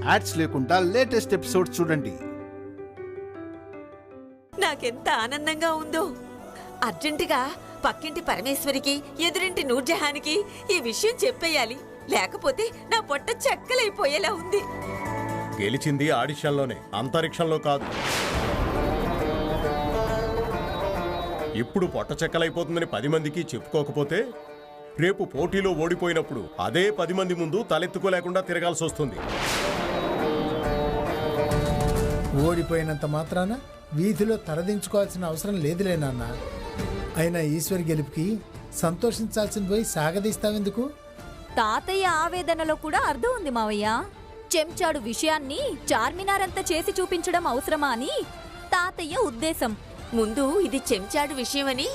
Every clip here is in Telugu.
యాడ్స్ లేకుండా లేటెస్ట్ ఎపిసోడ్స్ చూడండి. నాకెంత ఆనందంగా ఉందో. అర్జెంటుగా పక్కింటి పరమేశ్వరికి, ఎదురింటి నూర్జహానికి ఈ విషయం చెప్పేయాలి. లేకపోతే నా పొట్ట చెక్కలైపోయేలా ఉంది. గెలిచింది ఆడిషన్లోనే, అంతరిక్షంలో కాదు. ఇప్పుడు పొట్ట చెక్కలైపోతుందని 10 మందికి చెప్పుకోకపోతే రేపు పోటీలో ఓడిపోయినప్పుడు అదే 10 మంది ముందు తలెత్తుకోలేకుండా తిరగాల్సి వస్తుంది. ఓడిపోయినంత మాత్రాన వీధిలో తలదించుకోవాల్సిన అవసరం లేదులే నాన్న. అయినా ఈశ్వరి గెలుపుకి సంతోషించాల్సిన పోయి సాగదీస్తావెందుకు? తాతయ్య ఆవేదనలో కూడా అర్థం ఉంది మావయ్య. చెంచాడు విషయాన్ని చార్మినారంతా చేసి చూపించడం అవసరమా అని తాతయ్య ఉద్దేశం. ముందు ఇది చెంచాడు విషయమని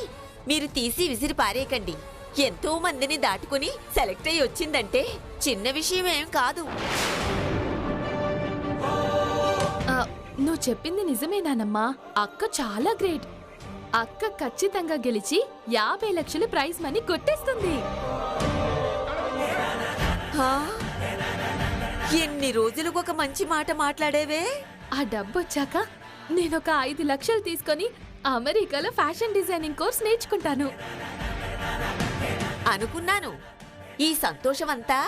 మీరు తీసి విసిరి పారేయకండి. ఎంతో మందిని దాటుకుని సెలెక్ట్ అయ్యి వచ్చిందంటే చిన్న విషయమేం కాదు. నువ్వు చెప్పింది నిజమేనానమ్మా. అక్క చాలా గ్రేట్. అక్క ఖచ్చితంగా గెలిచి 50 లక్షలు ప్రైజ్ మనీ కొట్టేస్తుంది. ఎన్ని రోజులకు ఒక మంచి మాట మాట్లాడేవే. ఆ డబ్బు వచ్చాక నేనొక 5 లక్షలు తీసుకొని అమెరికాలో ఫ్యాషన్ డిజైనింగ్ కోర్స్ నేర్చుకుంటాను. అనుకున్నాను. ఈ సంతోషమంతా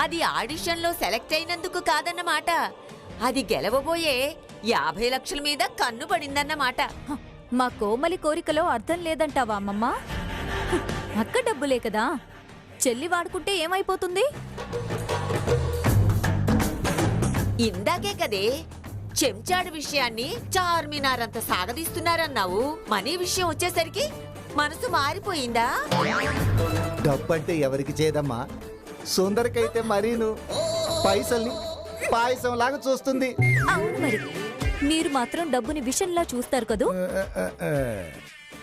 అది ఆడిషన్లో సెలెక్ట్ అయినందుకు కాదన్నమాట. అది గెలవబోయే 50 లక్షల మీద కన్ను పడిందన్నమాట. మా కోమలి కోరికలో అర్థం లేదంటావా అమ్మమ్మ? అక్క డబ్బులే కదా, చెల్లి వాడుకుంటే ఏమైపోతుంది? ఇందాకే కదే చెంచాడు విషయాన్ని చార్మినారంత సాగదీస్తున్నారన్నావు. మనీ విషయం వచ్చేసరికి మనసు మారిపోయిందా? డబ్బంటే ఎవరికి చేదమ్మా, సుందరికైతే మరీను పైసల్ని పాయసం లాగా చూస్తుంది. అవును మరి, మీరు మాత్రం డబ్బుని విషయంలా చూస్తారు కదూ.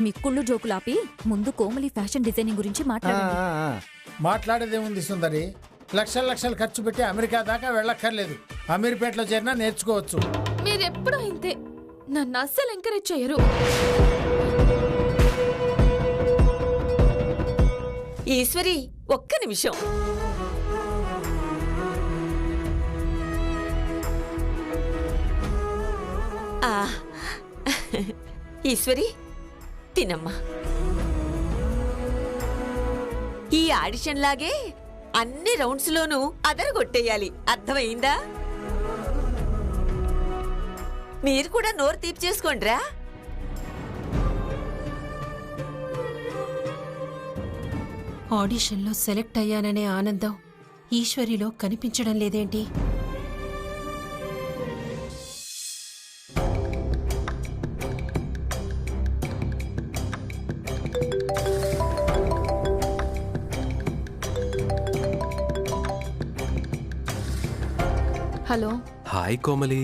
మీ కుళ్ళు జోకులాపి ముందు కోమలి ఫ్యాషన్ డిజైనింగ్ గురించి మాట్లాడేదేముంది సుందరి? లక్షలు లక్షలు ఖర్చు పెట్టి అమెరికా దాకా వెళ్ళక్కర్లేదు. అమీర్పేటలో చేరినా నేర్చుకోవచ్చు. మీరెప్పుడూ ఇంతే, నన్ను అస్సలు ఎంకరేజ్ చేయరు. ఈశ్వరి, ఒక్క నిమిషం. ఈశ్వరి, తినమ్మా. ఈ ఆడిషన్ లాగే అన్ని రౌండ్స్ లోనూ అదరగొట్టేయాలి. అర్థమైందా? మీరు కూడా నోరు తీపి చేసుకోండిరా. ఆడిషన్లో సెలెక్ట్ అయ్యాననే ఆనందం ఈశ్వరిలో కనిపించడం లేదేంటి? హలో. హాయ్ కోమలి.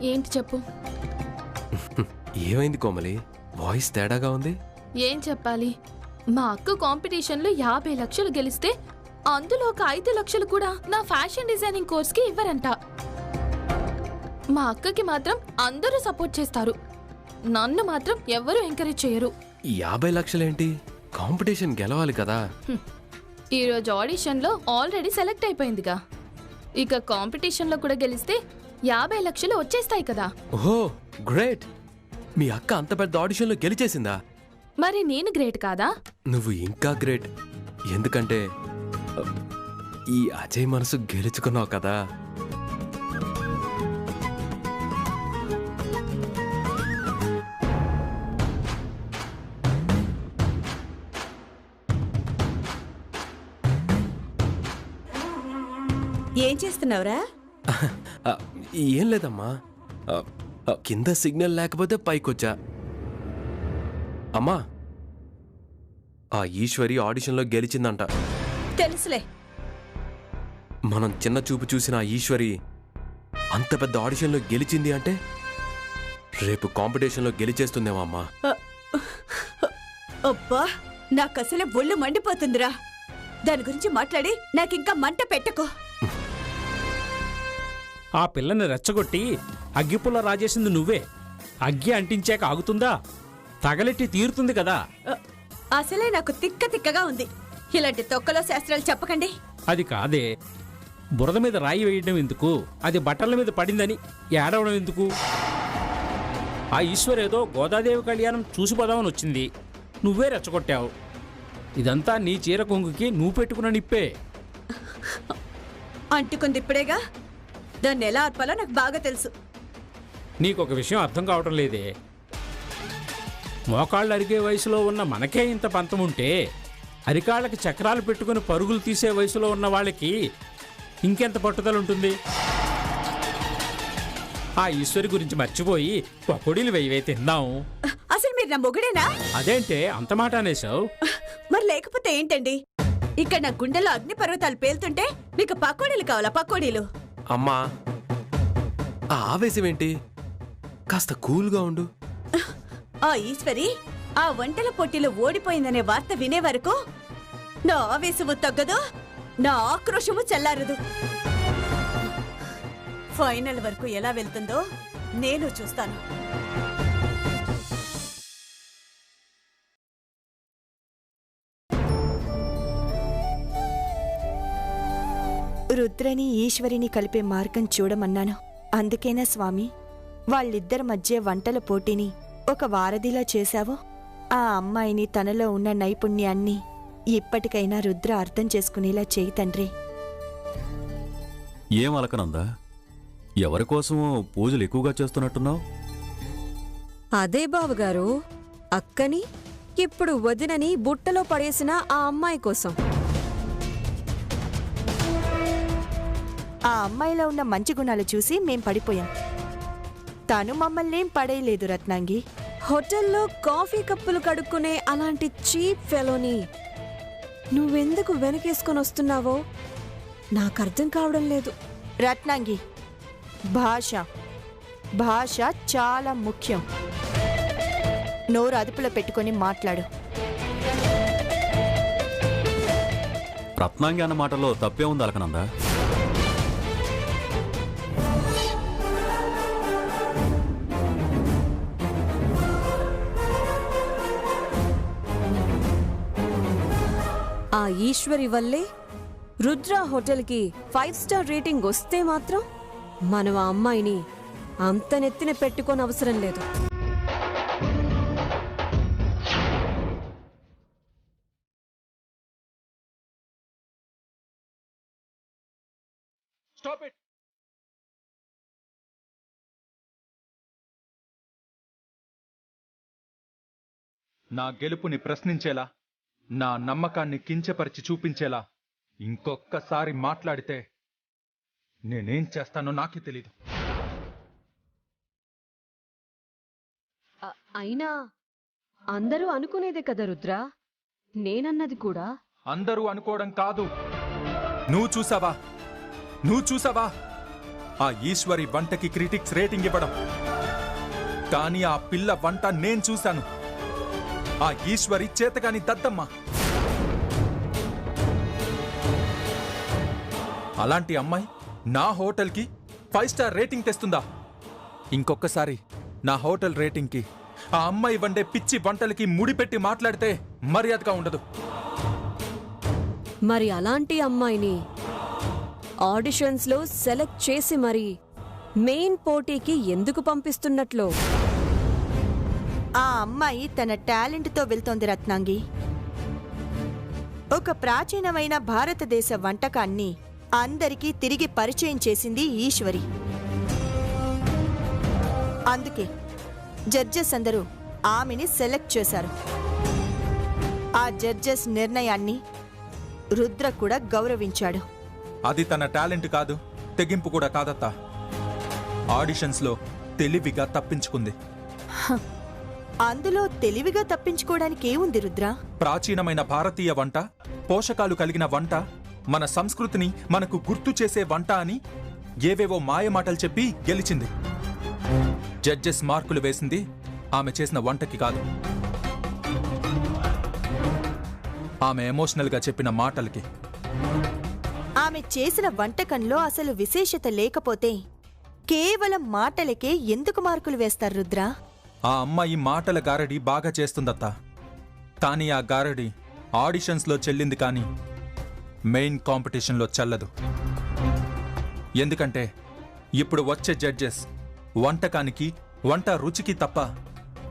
ఏంటి చెప్పు. ఏమైంది కోమలి, వాయిస్ తేడాగా ఉంది? ఏం చెప్పాలి, మా అక్క కాంపిటీషన్లో 50 లక్షలు గెలిస్తే అందులో ఒక 5 లక్షలు కూడా నా ఫ్యాషన్ డిజైనింగ్ కోర్స్కి ఇవ్వరంట. మా అక్కకి మాత్రం అందరూ సపోర్ట్ చేస్తారు, నన్ను మాత్రం ఎవరూ ఎంకరేజ్ చేయరు. 50 లక్షలేంటి? కాంపిటీషన్ గెలవాలి కదా. ఈరోజు ఆడిషన్లో ఆల్రెడీ సెలెక్ట్ అయిపోయిందిగా, ఇక కాంపిటీషన్లో కూడా గెలిస్తే 50 లక్షలు వచ్చేస్తాయి కదా. ఓహో గ్రేట్. మీ అక్క అంత పెద్ద ఆడిషన్లో గెలిచేసిందా? మరి నేను గ్రేట్ కాదా? నువ్వు ఇంకా గ్రేట్. ఎందుకంటే ఈ అజయ్ మనసు గెలుచుకున్నావు కదా. ఏం చేస్తున్నావురా? ఏం లేదమ్మా, కింద సిగ్నల్ లేకపోతే పైకొచ్చా. అమ్మా, ఆ ఈశ్వరి ఆడిషన్లో గెలిచిందంట. తెలుసులే. మనం చిన్న చూపు చూసిన ఆ ఈశ్వరి అంత పెద్ద ఆడిషన్లో గెలిచింది అంటే రేపు కాంపిటీషన్లో గెలిచేస్తుందేమో అమ్మా. అబ్బా, నాకసలే ఒళ్ళు మండిపోతుందిరా. దాని గురించి మాట్లాడి నాకింకా మంట పెట్టకు. ఆ పిల్లని రెచ్చగొట్టి అగ్గిపుల్ల రాజేసింది నువ్వే. అగ్గి అంటించాక ఆగుతుందా? తగలెట్టి తీరుతుంది కదా. అసలే నాకు తిక్కగా ఉంది. ఇలాంటి తొక్కలో శాస్త్రాలు చెప్పకండి. అది కాదే, బురద మీద రాయి వేయడం ఎందుకు? అది బట్టల మీద పడిందని ఏడవడం ఎందుకు? ఆ ఈశ్వర్ ఏదో గోదాదేవి కళ్యాణం చూసిపోదామని వచ్చింది, నువ్వే రెచ్చగొట్టావు. ఇదంతా నీ చీర కొంగుకి నువ్వు పెట్టుకున్న నిప్పే. అంటుకుంది ఇప్పుడేగా, దాన్ని ఎలా ఆర్పాలో నాకు బాగా తెలుసు. నీకొక విషయం అర్థం కావటం లేదే. మోకాళ్ళు అరిగే వయసులో ఉన్న మనకే ఇంత పంతం ఉంటే, అరికాళ్ళకి చక్రాలు పెట్టుకుని పరుగులు తీసే వయసులో ఉన్న వాళ్ళకి ఇంకెంత పట్టుదల ఉంటుంది? ఆ ఈశ్వరి గురించి మర్చిపోయి పకోడీలు వెయ్యి తిందాం. అసలు మీరు నా మొగుడేనా? అదేంటే అంత మాట అనేసావు? మరి లేకపోతే ఏంటండి? ఇక్కడ నా గుండెలో అగ్ని పర్వతాలు పేలుతుంటే మీకు పకోడీలు కావాలా? పకోడీలు? అమ్మా, ఆ ఆవేశం ఏంటి? కాస్త కూల్గా ఉండు. ఆ ఈశ్వరి ఆ వంటల పోటీలో ఓడిపోయిందనే వార్త వినే వరకు నా ఆవేశము తగ్గదు, నా ఆక్రోశము చల్లారదు. ఫైనల్ వరకు ఎలా వెళ్తుందో నేను చూస్తాను. రుద్రని ఈశ్వరిని కలిపే మార్గం చూడమన్నాను. అందుకేనా స్వామి వాళ్ళిద్దరి మధ్య వంటల పోటీని ఒక వారధిలా చేశావు? ఆ అమ్మాయిని తనలో ఉన్న నైపుణ్యాన్ని ఇప్పటికైనా రుద్ర అర్థం చేసుకునేలా చేయి తండ్రి. ఏం అలకనందా, ఎవరికోసమో పూజలు ఎక్కువగా చేస్తున్నట్టున్నావు? అదే బావగారు, అక్కని ఇప్పుడు వదినని బుట్టలో పడేసిన ఆ అమ్మాయి కోసం. ఆ అమ్మాయిలో ఉన్న మంచి గుణాలు చూసి మేం పడిపోయాం. తను మమ్మల్నేం పడేయలేదు రత్నాంగి. హోటల్లో కాఫీ కప్పులు కడుక్కునే అలాంటి చీప్ ఫెలోని నువ్వెందుకు వెనకేసుకొని వస్తున్నావో నాకు అర్థం కావడం లేదు. రత్నాంగి, భాష భాష చాలా ముఖ్యం. నోరు అదుపులో పెట్టుకొని మాట్లాడు. రత్నాంగి అన్న మాటలో తప్పే ఉంది అలకనందా. ఆ ఈశ్వరి వల్లే రుద్ర హోటల్కి 5 స్టార్ రేటింగ్ వస్తే మాత్రం మనం ఆ అమ్మాయిని అంత నెత్తిన పెట్టుకోని అవసరం లేదు. నా గెలుపుని ప్రశ్నించేలా, నా నమ్మకాన్ని కించపరిచి చూపించేలా ఇంకొక్కసారి మాట్లాడితే నేనేం చేస్తానో నాకే తెలీదు. అయినా అందరూ అనుకునేదే కదా రుద్ర, నేనన్నది కూడా. అందరూ అనుకోవడం కాదు. నువ్వు చూసావా ఆ ఈశ్వరి వంటకి క్రిటిక్స్ రేటింగ్ ఇవ్వడం? కానీ ఆ పిల్ల వంట నేను చూశాను. ఆ ఈశ్వరి చేతగాని దద్దమ్మ. అలాంటి అమ్మాయి నా హోటల్కి 5 స్టార్ రేటింగ్ తెస్తుందా? ఇంకొకసారి నా హోటల్ రేటింగ్కి ఆ అమ్మాయి వండే పిచ్చి వంటలకి ముడిపెట్టి మాట్లాడితే మర్యాదగా ఉండదు. మరి అలాంటి అమ్మాయిని ఆడిషన్స్లో సెలెక్ట్ చేసి మరి మెయిన్ పోటీకి ఎందుకు పంపిస్తున్నట్లు? ఆ అమ్మాయి తన టాలెంట్తో వెళ్తోంది రత్నాంగి. ఒక ప్రాచీనమైన భారతదేశ వంటకాన్ని అందరికీ తిరిగి పరిచయం చేసింది ఈశ్వరి. అందుకే జడ్జెస్ అందరూ ఆమెని సెలెక్ట్ చేశారు. ఆ జడ్జెస్ నిర్ణయాన్ని రుద్ర కూడా గౌరవించాడు. అది తన టాలెంట్ కాదు, తెగింపు కూడా కాదత్తా. ఆడిషన్స్లో తెలివిగా తప్పించుకుంది. అందులో తెలివిగా తప్పించుకోవడానికి ఏముంది రుద్ర? ప్రాచీనమైన భారతీయ వంట, పోషకాలు కలిగిన వంట, మన సంస్కృతిని మనకు గుర్తు చేసే వంట అని ఏవేవో మాయమాటలు చెప్పి గెలిచింది. జడ్జెస్ మార్కులు వేసింది ఆమె చేసిన వంటకి కాదు, ఆమె ఎమోషనల్గా చెప్పిన మాటలకి. ఆమె చేసిన వంటకంలో అసలు విశేషత లేకపోతే కేవలం మాటలకే ఎందుకు మార్కులు వేస్తారు రుద్ర? ఆ అమ్మాయి మాటల గారడి బాగా చేస్తుందత్తా. కానీ ఆ గారడి ఆడిషన్స్లో చెల్లింది, కానీ మెయిన్ కాంపిటీషన్లో చెల్లదు. ఎందుకంటే ఇప్పుడు వచ్చే జడ్జెస్ వంటకానికి, వంట రుచికి తప్ప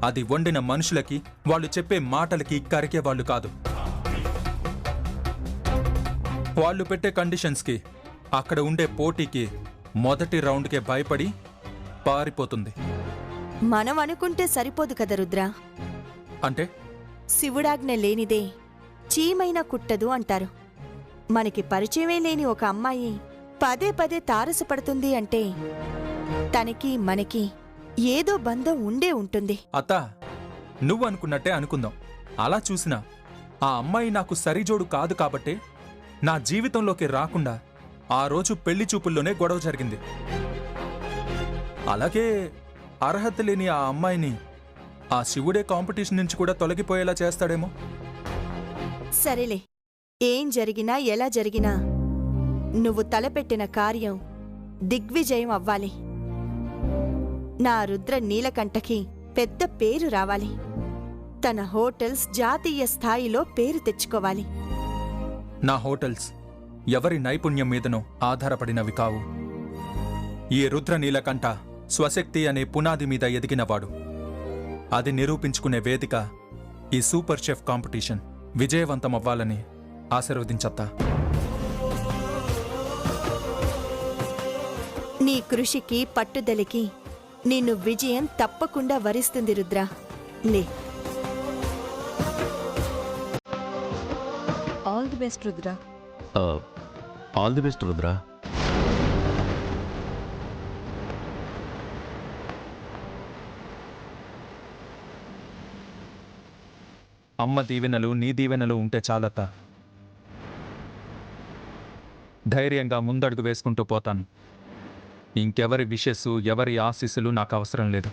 అది వండిన మనుషులకి, వాళ్ళు చెప్పే మాటలకి కరికే వాళ్ళు కాదు. వాళ్ళు పెట్టే కండిషన్స్కి, అక్కడ ఉండే పోటీకి మొదటి రౌండ్కే భయపడి పారిపోతుంది. మనం అనుకుంటే సరిపోదు కదా రుద్ర. అంటే శివుడాజ్ఞ లేనిదే చీమైనా కుట్టదు అంటారు. మనకి పరిచయమే లేని ఒక అమ్మాయి పదే పదే తారసపడుతుంది అంటే తనకి మనకి ఏదో బంధం ఉండే ఉంటుంది. అత్త, నువ్వు అనుకున్నట్టే అనుకుందాం. అలా చూసినా ఆ అమ్మాయి నాకు సరిజోడు కాదు కాబట్టే నా జీవితంలోకి రాకుండా ఆ రోజు పెళ్లి చూపుల్లోనే గొడవ జరిగింది. అలాగే అర్హత లేని ఆ అమ్మాయిని ఆ శివుడే కాంపిటీషన్ నుంచి కూడా తొలగిపోయేలా చేస్తాడేమో. సరేలే, ఏం జరిగినా ఎలా జరిగినా నువ్వు తలపెట్టిన కార్యం దిగ్విజయం అవ్వాలి. నా రుద్ర నీలకంఠకి పెద్ద పేరు రావాలి. తన హోటల్స్ జాతీయ స్థాయిలో పేరు తెచ్చుకోవాలి. నా హోటల్స్ ఎవరి నైపుణ్యం మీదనో ఆధారపడినవి కావు. ఈ రుద్ర నీలకంఠ స్వశక్తి అనే పునాది మీద ఎదిగినవాడు. అది నిరూపించుకునే వేదిక ఈ సూపర్ షెఫ్ కాంపిటీషన్. విజయవంతమవ్వాలని ఆశీర్వదించత్తా. నీ కృషికి, పట్టుదలకి నిన్ను విజయం తప్పకుండా వరిస్తుంది రుద్ర. లే. All the best Rudra. All the best Rudra. అమ్మ దీవెనలు, నీ దీవెనలు ఉంటే చాలత. ధైర్యంగా ముందడుగు వేసుకుంటూ పోతాను. ఇంకెవరి విషెస్, ఎవరి ఆశీస్సులు నాకు అవసరం లేదు.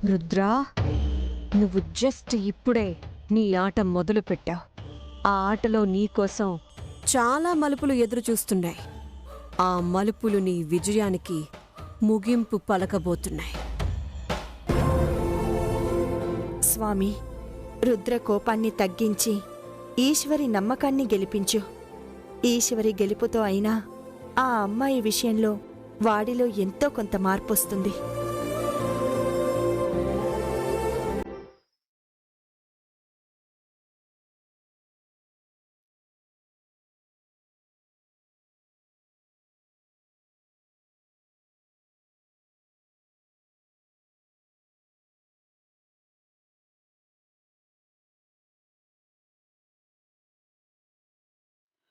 రుద్రా, నువ్వు జస్ట్ ఇప్పుడే నీ ఆట మొదలు పెట్టావు. ఆ ఆటలో నీకోసం చాలా మలుపులు ఎదురు చూస్తున్నాయి. ఆ మలుపులు నీ విజయానికి ముగింపు పలకబోతున్నాయి. స్వామి, రుద్ర కోపాన్ని తగ్గించి ఈశ్వరి నమ్మకాన్ని గెలిపించు. ఈశ్వరి గెలుపుతో అయినా ఆ అమ్మాయి విషయంలో వాడిలో ఎంతో కొంత మార్పొస్తుంది.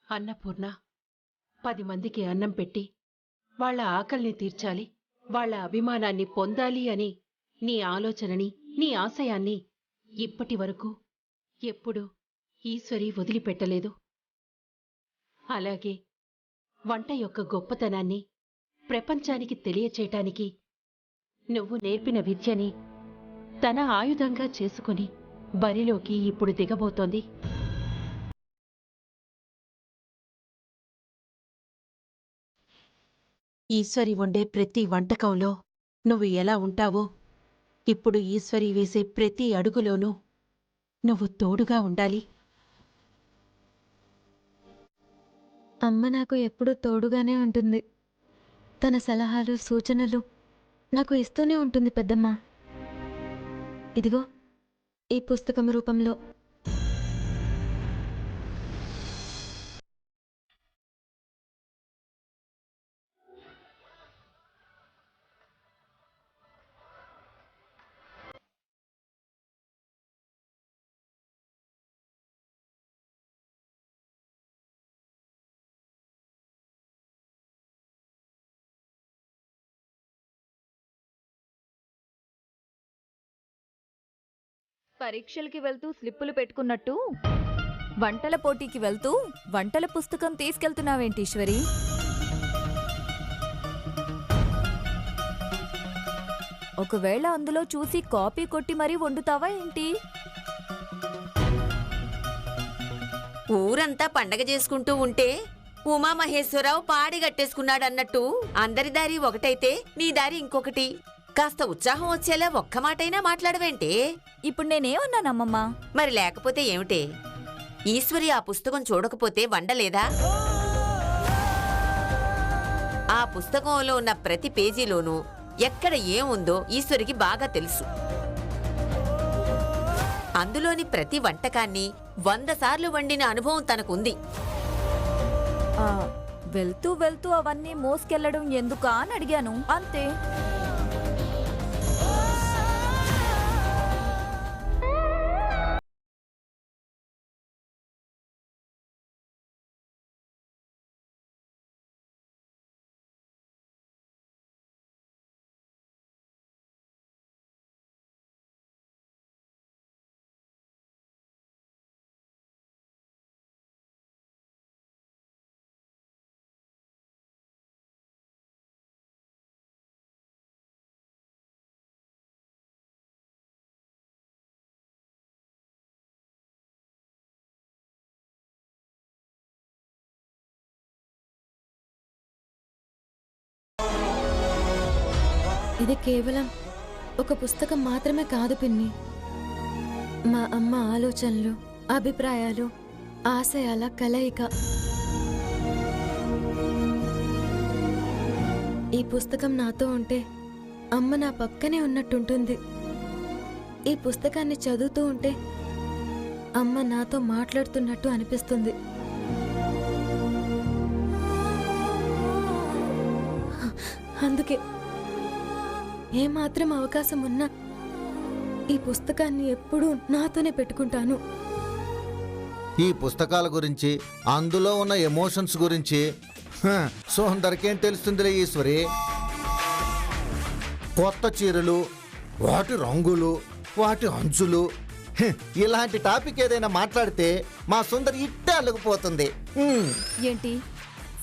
అన్నపూర్ణ, 10 మందికి అన్నం పెట్టి వాళ్ల ఆకలిని తీర్చాలి, వాళ్ల అభిమానాన్ని పొందాలి అని నీ ఆలోచనని, నీ ఆశయాన్ని ఇప్పటి వరకు ఎప్పుడూ ఈశ్వరి వదిలిపెట్టలేదు. అలాగే వంట యొక్క గొప్పతనాన్ని ప్రపంచానికి తెలియచేయటానికి నువ్వు నేర్పిన విద్యని తన ఆయుధంగా చేసుకుని బరిలోకి ఇప్పుడు దిగబోతోంది. ఈశ్వరి వండే ప్రతి వంటకంలో నువ్వు ఎలా ఉంటావో, ఇప్పుడు ఈశ్వరి వేసే ప్రతి అడుగులోనూ నువ్వు తోడుగా ఉండాలి. అమ్మ నాకు ఎప్పుడూ తోడుగానే ఉంటుంది. తన సలహాలు, సూచనలు నాకు ఇస్తూనే ఉంటుంది పెద్దమ్మ. ఇదిగో ఈ పుస్తకం రూపంలో. పరీక్షలకి వెళ్తూ స్లిప్పులు పెట్టుకున్నట్టు వంటల పోటీకి వెళ్తూ వంటల పుస్తకం తీసుకెళ్తున్నావేంటి ఈశ్వరి? ఒకవేళ అందులో చూసి కాపీ కొట్టి మరీ వండుతావా ఏంటి? ఊరంతా పండగ చేసుకుంటూ ఉంటే ఉమామహేశ్వరరావు పాడి గట్టేసుకున్నాడన్నట్టు అందరి దారి ఒకటైతే నీ దారి ఇంకొకటి. కాస్త ఉత్సాహం వచ్చేలా ఒక్క మాటైనా మాట్లాడవేంటే? ఇప్పుడు నేనేమన్నానమ్మమ్మ? మరి లేకపోతే ఏమిటే? ఈశ్వరి ఆ పుస్తకం చూడకపోతే వండలేదా? ఆ పుస్తకంలో ఉన్న ప్రతి పేజీలోనూ ఎక్కడ ఏముందో ఈశ్వరికి బాగా తెలుసు. అందులోని ప్రతి వంటకాన్ని 100 సార్లు వండిన అనుభవం తనకుంది. వెళ్తూ వెళ్తూ అవన్నీ మోసుకెళ్లడం ఎందుకా అని అడిగాను, అంతే. ఇది కేవలం ఒక పుస్తకం మాత్రమే కాదు పిన్ని. మా అమ్మ ఆలోచనలు, అభిప్రాయాలు, ఆశయాల కలయిక. ఈ పుస్తకం నాతో ఉంటే అమ్మ నా పక్కనే ఉన్నట్టుంటుంది. ఈ పుస్తకాన్ని చదువుతూ ఉంటే అమ్మ నాతో మాట్లాడుతున్నట్టు అనిపిస్తుంది. అందుకే ఏమాత్రం అవకాశం ఉన్నా ఈ పుస్తకాన్ని ఎప్పుడూ నాతోనే పెట్టుకుంటాను. ఈ పుస్తకాల గురించి, అందులో ఉన్న ఎమోషన్స్ గురించి సుందరికేం తెలుస్తుందిలే ఈశ్వరి. కొత్త చీరలు, వాటి రంగులు, వాటి అంచులు, ఇలాంటి టాపిక్ ఏదైనా మాట్లాడితే మా సుందరి ఇట్టే అల్లుకుపోతుంది. ఏంటి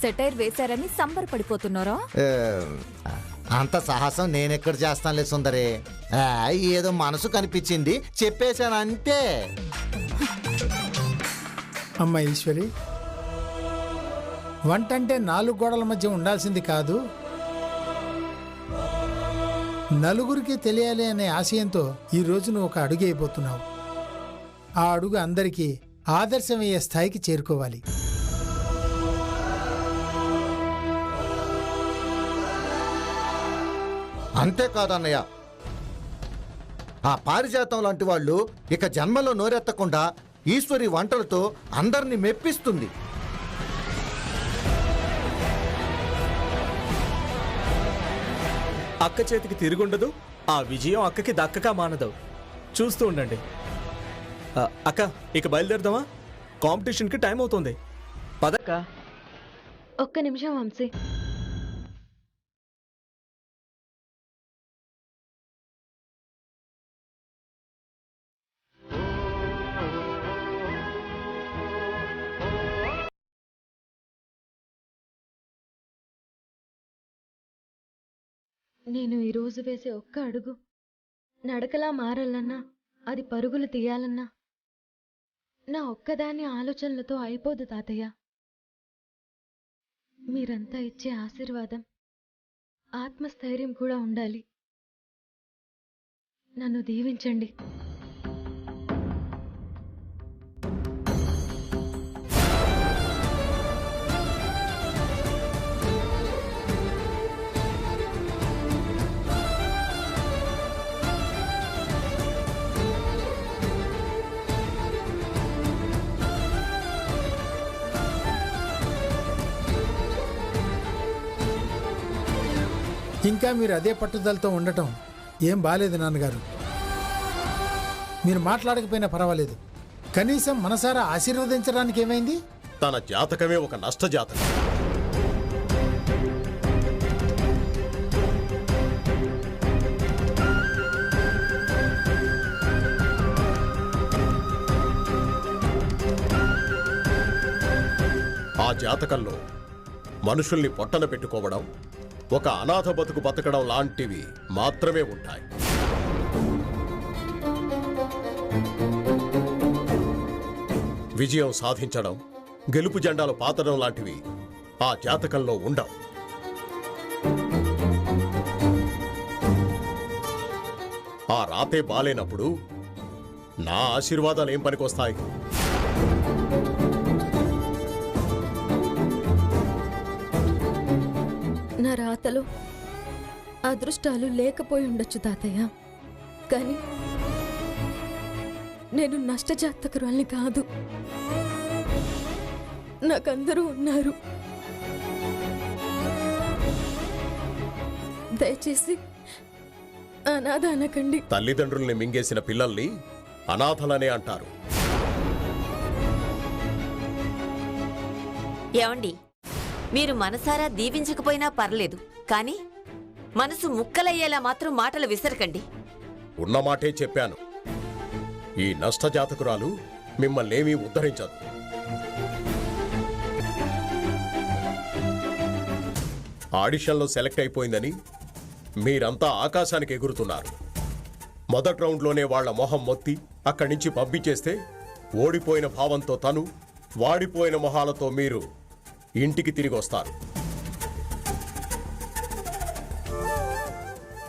సెటైర్ వేశారని సంబరపడిపోతున్నారా? అంత సాహసం నేనెక్కడ చేస్తానులే సుందరి. ఏదో మనసు కనిపించింది చెప్పేశాను అంతే. అమ్మ ఈశ్వరి, వంట అంటే 4 గోడల మధ్య ఉండాల్సింది కాదు, నలుగురికి తెలియాలి అనే ఆశయంతో ఈ రోజు నువ్వు ఒక అడుగు వేయబోతున్నావు. ఆ అడుగు అందరికీ ఆదర్శమయ్యే స్థాయికి చేరుకోవాలి. అంతేకాదన్నయ్య, ఆ పారిజాతం లాంటి వాళ్ళు ఇక జన్మలో నోరెత్తకుండా ఈశ్వరి వంటలతో అందరినీ మెప్పిస్తుంది. అక్క చేతికి తిరుగుండదు, ఆ విజయం అక్కకి దక్కక మానదు. చూస్తూ ఉండండి. అక్క, ఇక బయలుదేరదామా? కాంపిటీషన్కి టైం అవుతుంది. పదక్క. ఒక్క నిమిషం వంశీ. నేను ఈరోజు వేసే ఒక్క అడుగు నడకలా మారాలన్నా, అది పరుగులు తీయాలన్నా నా ఒక్కదాని ఆలోచనలతో అయిపోదు తాతయ్య. మీరంతా ఇచ్చే ఆశీర్వాదం, ఆత్మస్థైర్యం కూడా ఉండాలి. నన్ను దీవించండి. ఇంకా మీరు అదే పట్టుదలతో ఉండటం ఏం బాలేదు నాన్నగారు. మీరు మాట్లాడకపోయినా పర్వాలేదు, కనీసం మనసారా ఆశీర్వదించడానికి ఏమైంది? తన జాతకమే ఒక నష్ట జాతకం. ఆ జాతకంలో మనుషుల్ని పొట్టన పెట్టుకోవడం, ఒక అనాథ బతుకు బతకడం లాంటివి మాత్రమే ఉంటాయి. విజయం సాధించడం, గెలుపు జెండాలు పాతడం లాంటివి ఆ జాతకంలో ఉండవు. ఆ రాతే బాలేనప్పుడు నా ఆశీర్వాదాలు ఏం పనికొస్తాయి? నా రాతలో అదృష్టాలు లేకపోయి ఉండొచ్చు తాతయ్య, కానీ నేను నష్టజాతకురాల్ని కాదు. నాకందరూ ఉన్నారు. దయచేసి అనాథ అనకండి. తల్లిదండ్రుల్ని మింగేసిన పిల్లల్ని అనాథలనే అంటారు. ఏమండి, మీరు మనసారా దీవించకపోయినా పర్లేదు, కానీ మనసు ముక్కలయ్యేలా మాత్రం మాటలు విసరకండి. ఉన్నమాటే చెప్పాను. ఈ నష్టజాతకురాలు మిమ్మల్నేమీ ఉద్ధరించదు. ఆడిషన్లో సెలెక్ట్ అయిపోయిందని మీరంతా ఆకాశానికి ఎగురుతున్నారు. మొదటి రౌండ్లోనే వాళ్ల మొహం మొత్తి అక్కడి నుంచి పంపించేస్తే ఓడిపోయిన భావంతో తను, వాడిపోయిన మొహాలతో మీరు ఇంటికి తిరిగి వస్తారు.